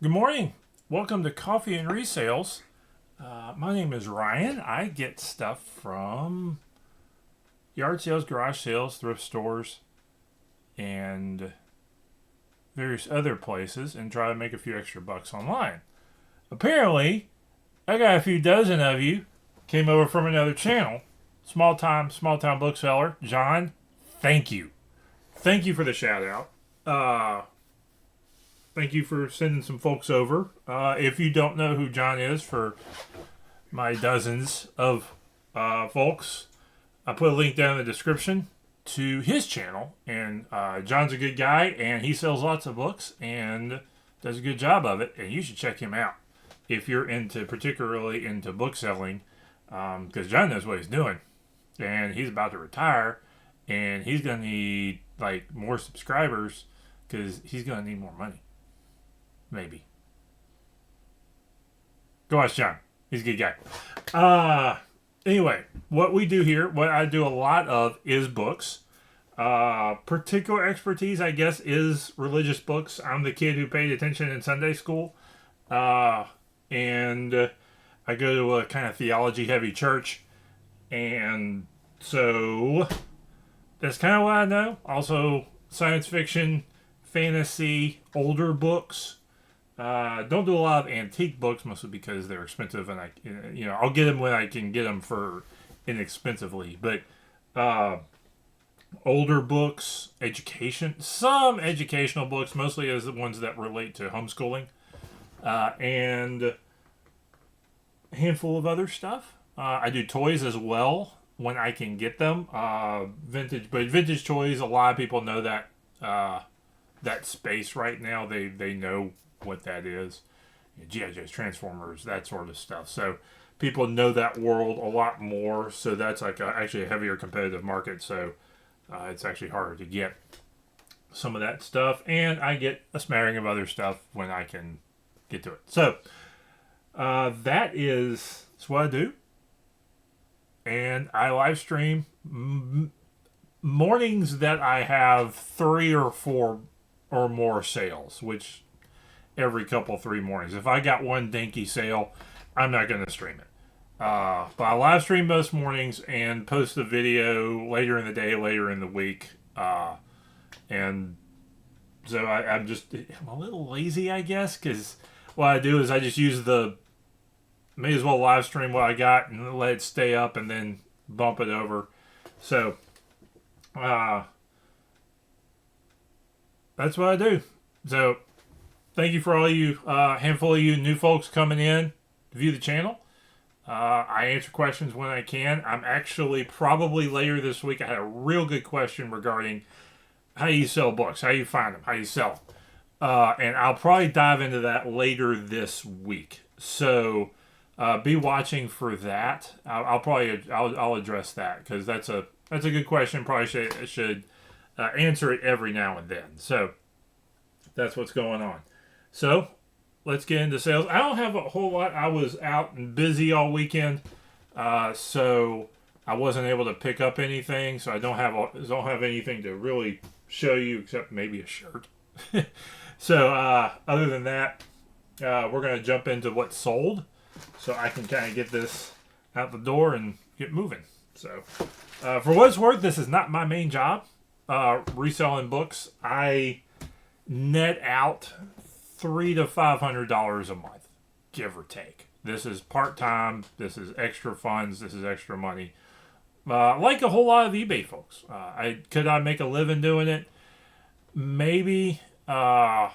Good morning. Welcome to Coffee and Resales. My name is Ryan. I get stuff from yard sales, garage sales, thrift stores, and various other places and try to make a few extra bucks online. Apparently, I got a few dozen of you came over from another channel. Small town bookseller. John, thank you. Thank you for the shout out. Thank you for sending some folks over. If you don't know who John is, for my dozens of folks, I put a link down in the description to his channel. And John's a good guy, and he sells lots of books and does a good job of it. And you should check him out if you're particularly into book selling, because John knows what he's doing, and he's about to retire, and he's gonna need like more subscribers because he's gonna need more money. Maybe. Go ask John. He's a good guy. Anyway, what we do here, what I do a lot of is books. Particular expertise, I guess, is religious books. I'm the kid who paid attention in Sunday school. And I go to a kind of theology-heavy church. And so that's kind of what I know. Also, science fiction, fantasy, older books. Don't do a lot of antique books, mostly because they're expensive, and I'll get them when I can get them for inexpensively. But older books, some educational books, mostly as the ones that relate to homeschooling, and a handful of other stuff. I do toys as well when I can get them. Vintage toys. A lot of people know that space right now. They know what that is. G.I. Joe's, Transformers, that sort of stuff. So people know that world a lot more. So that's like actually a heavier competitive market. So it's actually harder to get some of that stuff. And I get a smattering of other stuff when I can get to it. So that's what I do. And I live stream mornings that I have 3 or 4 or more sales, which every couple 3 mornings. If I got one dinky sale, I'm not going to stream it. But I live stream most mornings and post the video later in the day, later in the week. And so I'm a little lazy, I guess, because what I do is I just use may as well live stream what I got and let it stay up and then bump it over. So, that's what I do. So, thank you for all you, handful of you new folks coming in to view the channel. I answer questions when I can. I'm actually probably later this week. I had a real good question regarding how you sell books, how you find them, how you sell them. And I'll probably dive into that later this week. So be watching for that. I'll address that because that's a good question. Probably should answer it every now and then. So that's what's going on. So, let's get into sales. I don't have a whole lot. I was out and busy all weekend, so I wasn't able to pick up anything. So I don't have anything to really show you except maybe a shirt. So other than that, we're going to jump into what's sold, so I can kind of get this out the door and get moving. So, for what it's worth, this is not my main job. Reselling books, I net out $300 to $500 a month, give or take. This is part-time. This is extra funds. This is extra money. Like a whole lot of eBay folks. Could I make a living doing it? Maybe. I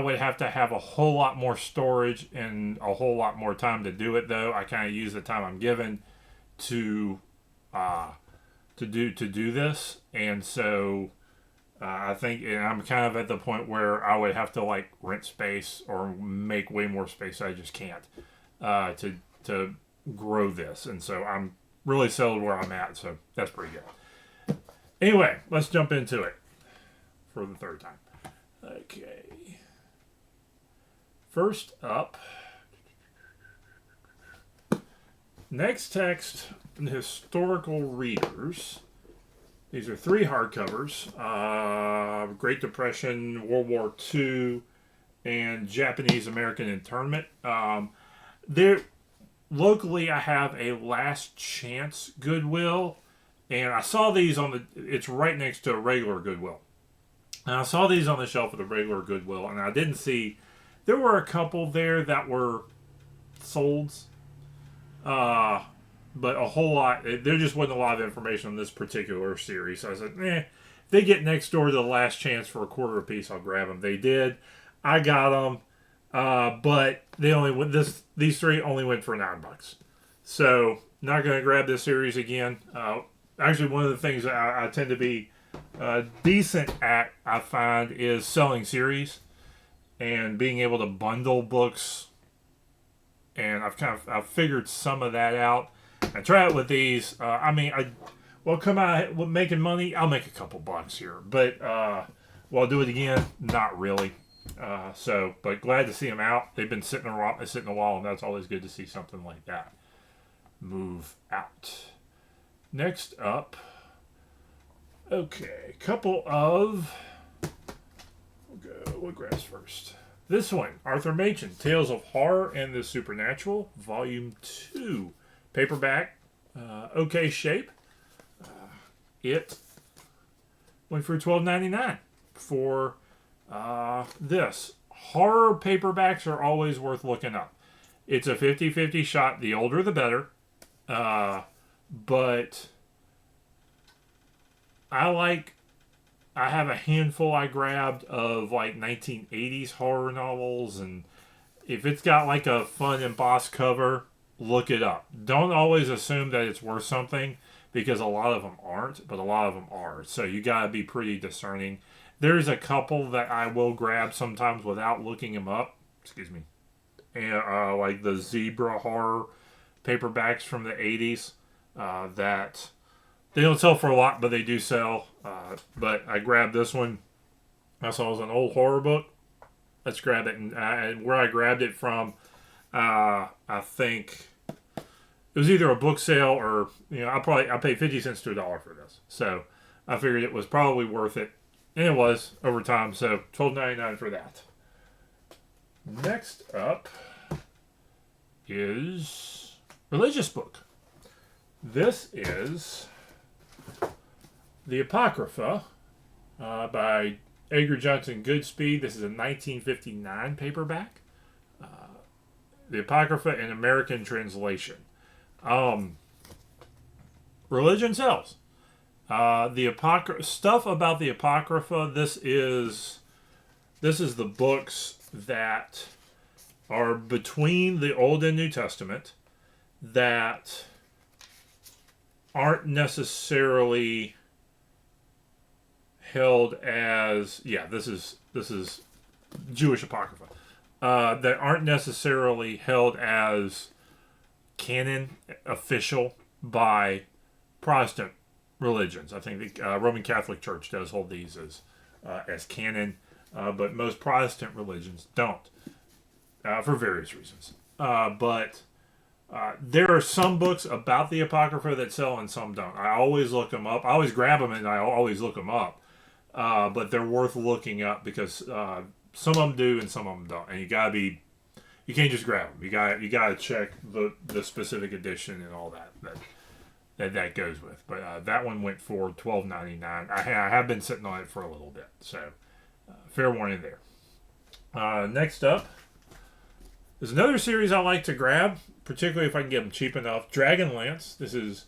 would have to have a whole lot more storage and a whole lot more time to do it, though. I kind of use the time I'm given to do this, and so I think, and I'm kind of at the point where I would have to like rent space or make way more space. I just can't to grow this, and so I'm really settled where I'm at. So that's pretty good. Anyway, let's jump into it for the third time. Okay. First up, next text, historical readers. These are 3 hardcovers. Great Depression, World War II, and Japanese American Internment. There locally, I have a Last Chance Goodwill, and I saw these on the. It's right next to a regular Goodwill, and I saw these on the shelf of the regular Goodwill, and I didn't see. There were a couple there that were solds, uh, but a whole lot. There just wasn't a lot of information on this particular series. So I said, if they get next door to the Last Chance for a quarter a piece, I'll grab them. They did. I got them. But they only went these three only went for $9. So not going to grab this series again. Actually, one of the things that I tend to be decent at, I find, is selling series and being able to bundle books. And I've figured some of that out. I try it with these. Come out making money. I'll make a couple bucks here, but will I do it again? Not really. But glad to see them out. They've been sitting a while, and that's always good to see something like that move out. Next up, okay, couple of. What grabs first? This one, Arthur Machen, Tales of Horror and the Supernatural, Volume 2, paperback, okay shape. It went for $12.99 for. This. Horror paperbacks are always worth looking up. It's a 50-50 shot. The older, the better. But I have a handful I grabbed of like 1980s horror novels, and if it's got like a fun embossed cover, look it up. Don't always assume that it's worth something, because a lot of them aren't, but a lot of them are. So you gotta be pretty discerning. There's a couple that I will grab sometimes without looking them up. Excuse me. And like the Zebra horror paperbacks from the 80s that they don't sell for a lot, but they do sell. But I grabbed this one. I saw it was an old horror book. Let's grab it. And where I grabbed it from, I think it was either a book sale or, I paid 50 cents to $1 for this. So I figured it was probably worth it. And it was over time, so $12.99 for that. Next up is religious book. This is The Apocrypha by Edgar Johnson Goodspeed. This is a 1959 paperback. The Apocrypha in American translation. Religion sells. The stuff about the Apocrypha. This is the books that are between the Old and New Testament that aren't necessarily held as this is Jewish Apocrypha that aren't necessarily held as canon official by Protestant religions. I think the Roman Catholic Church does hold these as canon, but most Protestant religions don't, for various reasons. But there are some books about the Apocrypha that sell and some don't. I always look them up. I always grab them and I always look them up. But they're worth looking up because some of them do and some of them don't. And you can't just grab them. You gotta check the specific edition and all that goes with. But that one went for $12.99. I have been sitting on it for a little bit, so fair warning there. Next up is another series I like to grab, particularly if I can get them cheap enough. Dragonlance. This is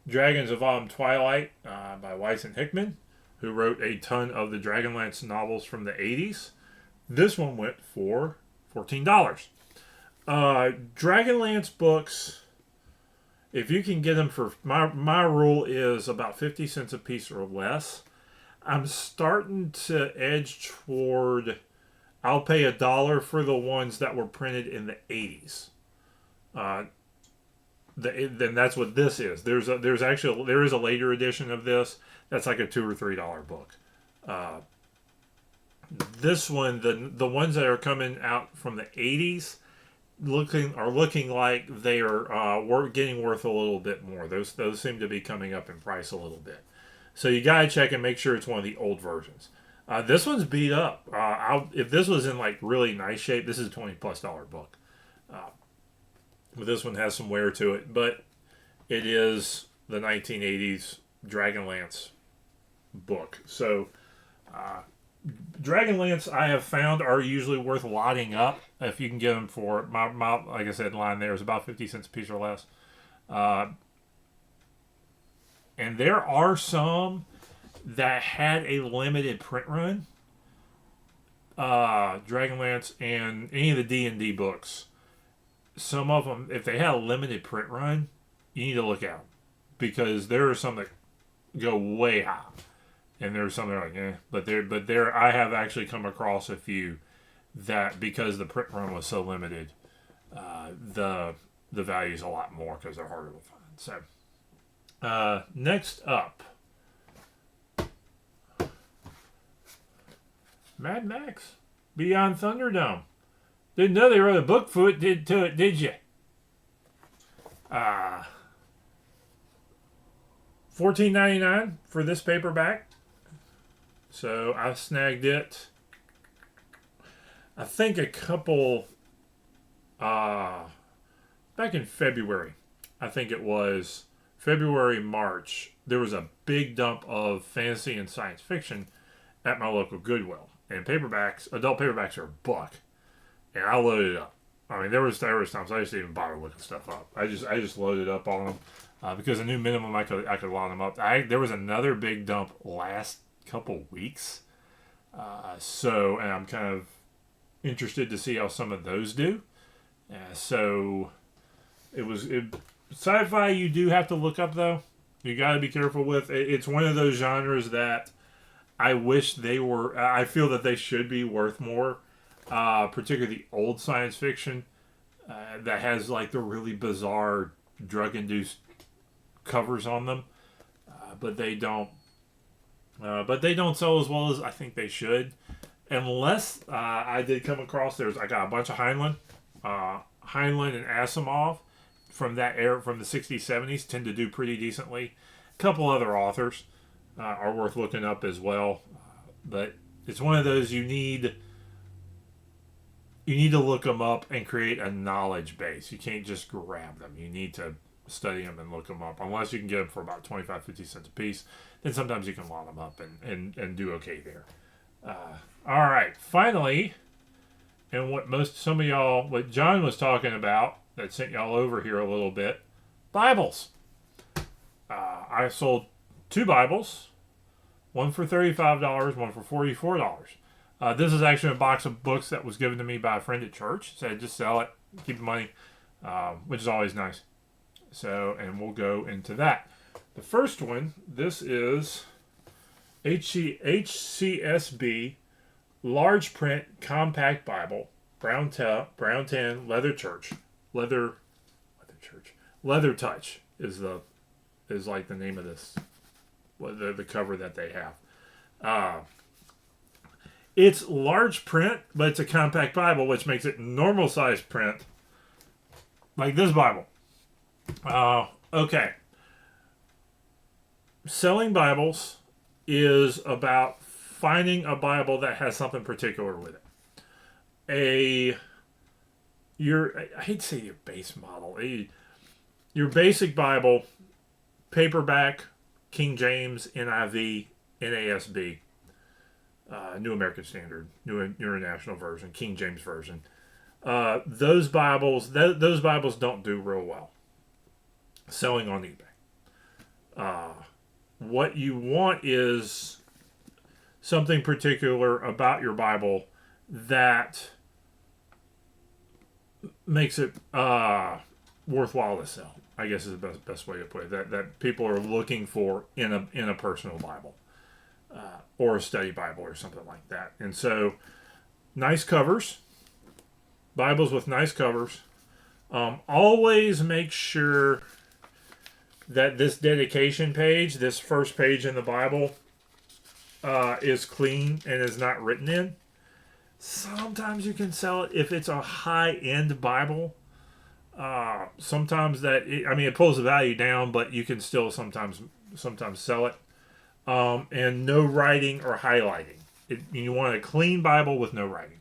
Dragons of Autumn Twilight by Weiss and Hickman, who wrote a ton of the Dragonlance novels from the 80s. This one went for $14. Dragonlance books, if you can get them for, my rule is about 50 cents a piece or less. I'm starting to edge toward, I'll pay $1 for the ones that were printed in the 80s. Then that's what this is. There is a later edition of this that's like a $2 or $3 book. This one, the ones that are coming out from the 80s, are looking like they are getting worth a little bit more. Those seem to be coming up in price a little bit. So you gotta check and make sure it's one of the old versions. This one's beat up. If this was in like really nice shape, this is a $20+ book. But this one has some wear to it. But it is the 1980s Dragonlance book. So Dragonlance, I have found, are usually worth lotting up if you can get them for my like I said, line there is about 50 cents a piece or less. And there are some that had a limited print run. Dragonlance and any of the D&D books. Some of them, if they had a limited print run, you need to look out because there are some that go way high, and there's some that are like, but I have actually come across a few that because the print run was so limited, the value's a lot more because they're harder to find. So, next up, Mad Max Beyond Thunderdome. Didn't know they wrote a book for it. Did you? $14.99 for this paperback. So I snagged it. I think a couple back in February. I think it was February, March. There was a big dump of fantasy and science fiction at my local Goodwill. And paperbacks, adult paperbacks are $1. And I loaded it up. I mean, there was times I just didn't even bother looking stuff up. I just loaded up on them because I knew minimum I could load them up. There was another big dump last couple weeks, and I'm kind of interested to see how some of those do. So sci-fi you do have to look up though. You got to be careful with. It's one of those genres that I wish they were. I feel that they should be worth more. Particularly the old science fiction that has like the really bizarre drug-induced covers on them, but they don't sell as well as I think they should. Unless I did come across, I got a bunch of Heinlein and Asimov from that era, from the 60s, 70s, tend to do pretty decently. A couple other authors are worth looking up as well, but it's one of those you need to look them up and create a knowledge base. You can't just grab them. You need to study them and look them up. Unless you can get them for about 25, 50 cents a piece, then sometimes you can lot them up and do okay there. All right, finally, and what John was talking about that sent y'all over here a little bit, Bibles. I sold 2 Bibles, one for $35, one for $44. This is actually a box of books that was given to me by a friend at church. Said just sell it, keep the money, which is always nice. So, and we'll go into that. The first one, this is HCSB Large Print Compact Bible, brown tan, leather touch is like the name of this, the cover that they have. It's large print, but it's a compact Bible, which makes it normal size print, like this Bible. Okay. Selling Bibles is about finding a Bible that has something particular with it. I hate to say your base model. Your basic Bible, paperback, King James, NIV, NASB. New American Standard, New International Version, King James Version. Those Bibles don't do real well selling on eBay. What you want is something particular about your Bible that makes it worthwhile to sell, I guess is the best way to put it. That people are looking for in a personal Bible. Or a study Bible or something like that. And so, nice covers. Bibles with nice covers. Always make sure that this dedication page, this first page in the Bible, is clean and is not written in. Sometimes you can sell it if it's a high-end Bible. Sometimes it pulls the value down, but you can still sometimes sell it. And no writing or highlighting you want a clean Bible with no writing.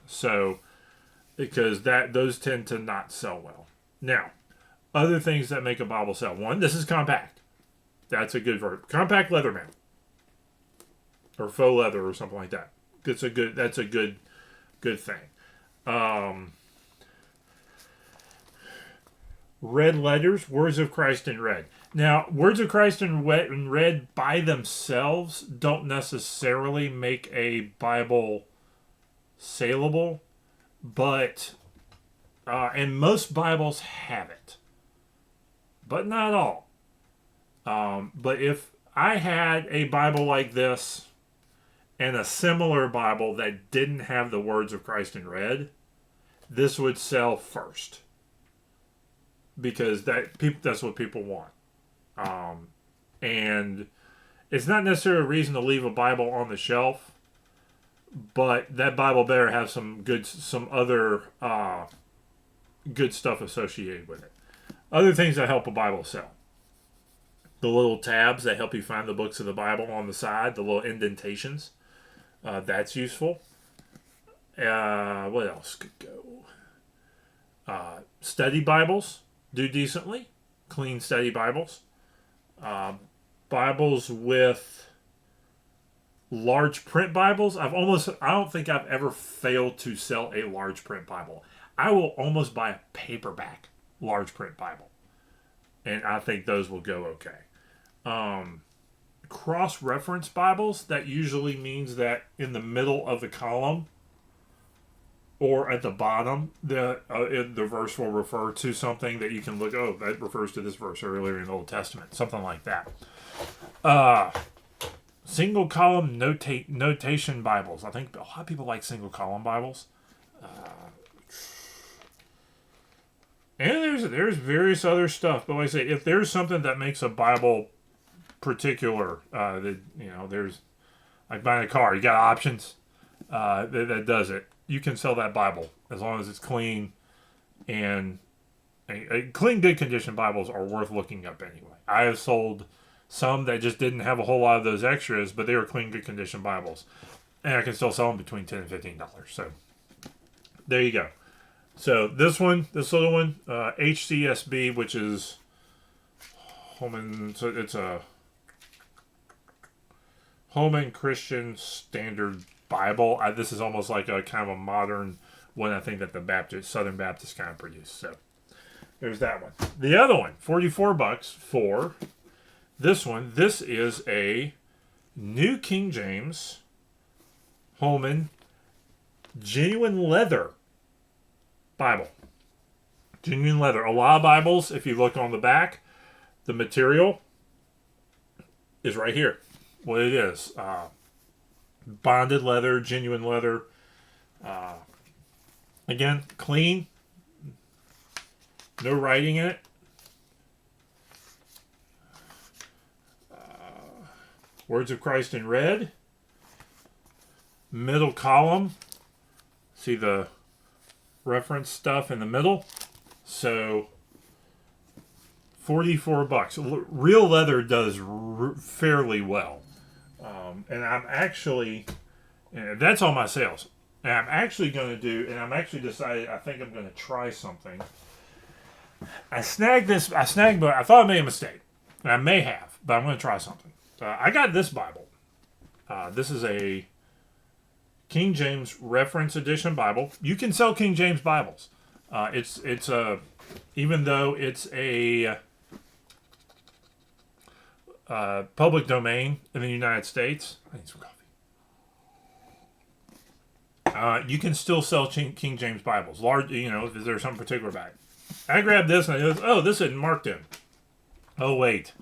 So, because those tend to not sell well. Now, other things that make a Bible sell. One, this is compact. That's a good verb. Compact leather mount. Or faux leather or something like that. That's a good thing. Red letters, words of Christ in red. Now, words of Christ in red by themselves don't necessarily make a Bible saleable, but and most Bibles have it, but not all. But if I had a Bible like this and a similar Bible that didn't have the words of Christ in red, this would sell first. Because that's what people want. And it's not necessarily a reason to leave a Bible on the shelf, but that Bible better have some other good stuff associated with it. Other things that help a Bible sell. The little tabs that help you find the books of the Bible on the side, the little indentations. That's useful. What else could go? Study Bibles do decently. Clean study Bibles. Bibles with large print Bibles. I don't think I've ever failed to sell a large print Bible. I will almost buy a paperback large print Bible. And I think those will go okay. Cross-reference Bibles, that usually means that in the middle of the column or at the bottom, the verse will refer to something that you can look, oh, that refers to this verse earlier in the Old Testament, something like that. Single column notation Bibles. I think a lot of people like single column Bibles. And there's various other stuff, but like I say, if there's something that makes a Bible particular, there's like buying a car, you got options that does it. You can sell that Bible as long as it's clean, and a clean, good condition Bibles are worth looking up anyway. I have sold some that just didn't have a whole lot of those extras, but they were clean, good condition Bibles, and I can still sell them between $10 and $15. So there you go. So this little one, HCSB, which is it's a Holman Christian Standard Bible. This is almost like a kind of a modern one, I think, that the Southern Baptist kind of produced. So there's that one. The other one, $44 for this one. This is a New King James Holman genuine leather Bible. Genuine leather. A lot of Bibles, if you look on the back, the material is right here. What it is. Bonded leather, genuine leather. Again, clean. No writing in it. Words of Christ in red. Middle column. See the reference stuff in the middle. So $44. Real leather does fairly well. And I'm actually, that's all my sales. And I'm actually going to do, and I'm actually decided, I think I'm going to try something. I thought I made a mistake. And I may have, but I'm going to try something. I got this Bible. This is a King James Reference Edition Bible. You can sell King James Bibles. It's a, even though it's a public domain in the United States. I need some coffee. You can still sell King James Bibles. Large, if there's something particular about it. I grabbed this and I go, oh, this isn't marked in. Oh, wait.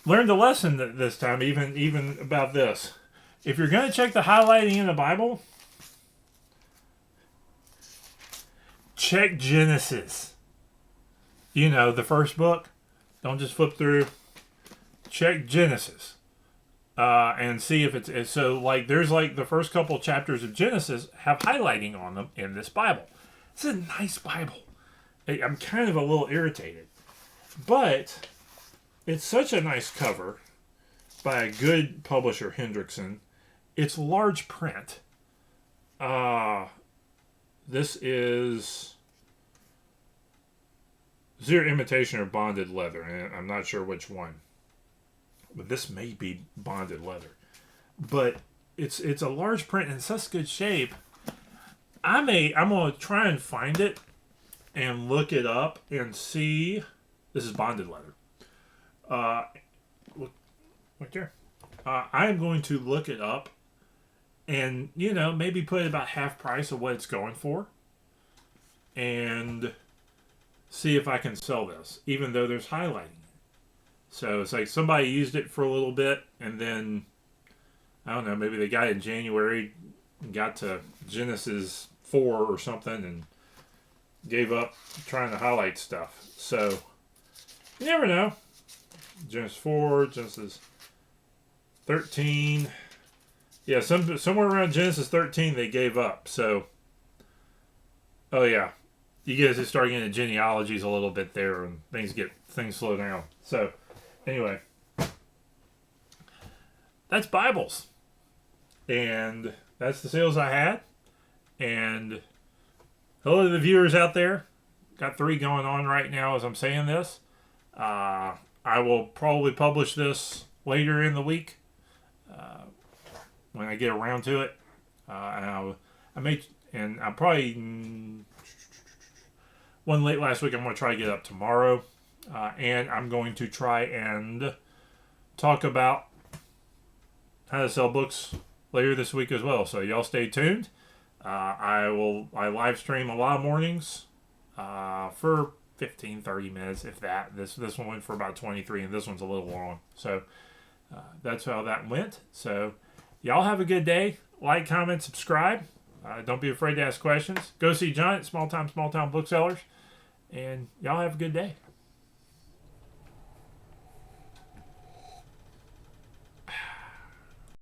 Learned a lesson this time, even about this. If you're going to check the highlighting in the Bible, check Genesis. The first book. Don't just flip through. Check Genesis. And see if it's so, like, there's like the first couple chapters of Genesis have highlighting on them in this Bible. It's a nice Bible. I'm kind of a little irritated. But it's such a nice cover. by a good publisher, Hendrickson. It's large print. This is Zero Imitation or Bonded Leather, and I'm not sure which one. But this may be bonded leather. But it's a large print in such good shape. I'm gonna try and find it and look it up and see. This is bonded leather. Look right there. I'm going to look it up and maybe put it about half price of what it's going for, and see if I can sell this, even though there's highlighting. So it's like somebody used it for a little bit, and then, I don't know, maybe they got it in January, and got to Genesis 4 or something, and gave up trying to highlight stuff. So, you never know. Genesis 4, Genesis 13. Yeah, somewhere around Genesis 13 they gave up. So, oh yeah. You get to start getting the genealogies a little bit there, and things slow down. So, anyway, that's Bibles, and that's the sales I had. And hello to the viewers out there. Got 3 going on right now as I'm saying this. I will probably publish this later in the week when I get around to it. And I probably one late last week. I'm going to try to get up tomorrow. And I'm going to try and talk about how to sell books later this week as well. So y'all stay tuned. I live stream a lot of mornings for 15-30 minutes, if that. This one went for about 23, and this one's a little long. So that's how that went. So y'all have a good day. Like, comment, subscribe. Don't be afraid to ask questions. Go see John at Small Town Booksellers. And y'all have a good day.